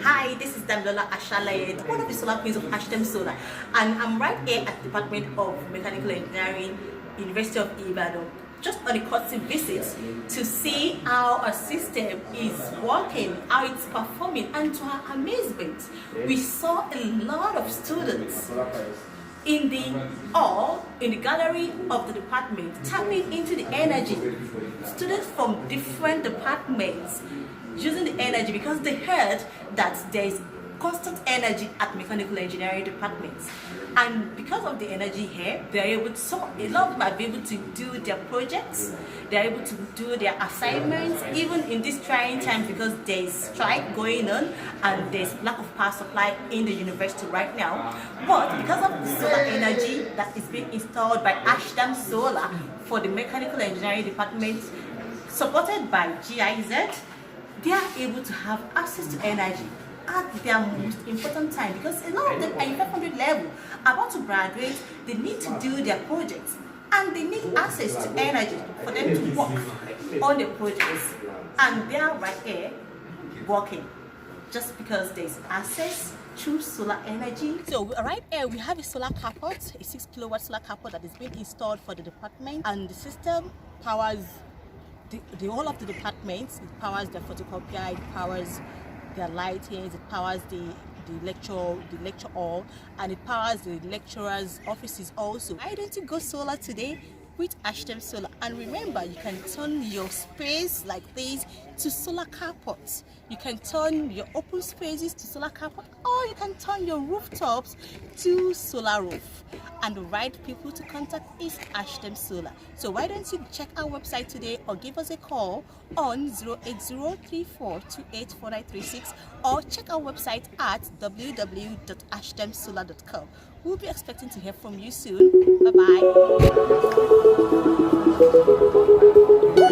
Hi, this is Damilola Ashalaye, one of the solar queens of Ashdam Solar, and I'm right here at the Department of Mechanical Engineering, University of Ibadan, just on a courtesy visit to see how our system is working, how it's performing, and to our amazement, we saw a lot of students in the gallery of the department tapping into the energy. Students from different departments using the energy because they heard that there is constant energy at mechanical engineering departments, and because of the energy here, they're able to, a lot of them are able to do their projects, they're able to do their assignments even in these trying times because there is strike going on and there's lack of power supply in the university right now. But because of the solar energy that is being installed by Ashdam Solar for the mechanical engineering department, supported by GIZ, they are able to have access to energy at their most important time, because a lot of them are in 500 level, about to graduate, they need to do their projects and they need access to energy for them to work on their projects, and they are right here working just because there's access through solar energy. So right here we have a solar carport, a 6 kilowatt solar carport that is being installed for the department, and the system powers the whole of the departments. It powers the photocopier, it powers their lighting, it powers the lecture hall, and it powers the lecturers' offices also. Why don't you go solar today with Ashdam Solar? And remember, you can turn your space like this to solar carports. You can turn your open spaces to solar carport, or you can turn your rooftops to solar roof. And the right people to contact is Ashdam Solar. So why don't you check our website today or give us a call on 08034284936, or check our website at www.ashdamsolar.com. We'll be expecting to hear from you soon. Bye bye.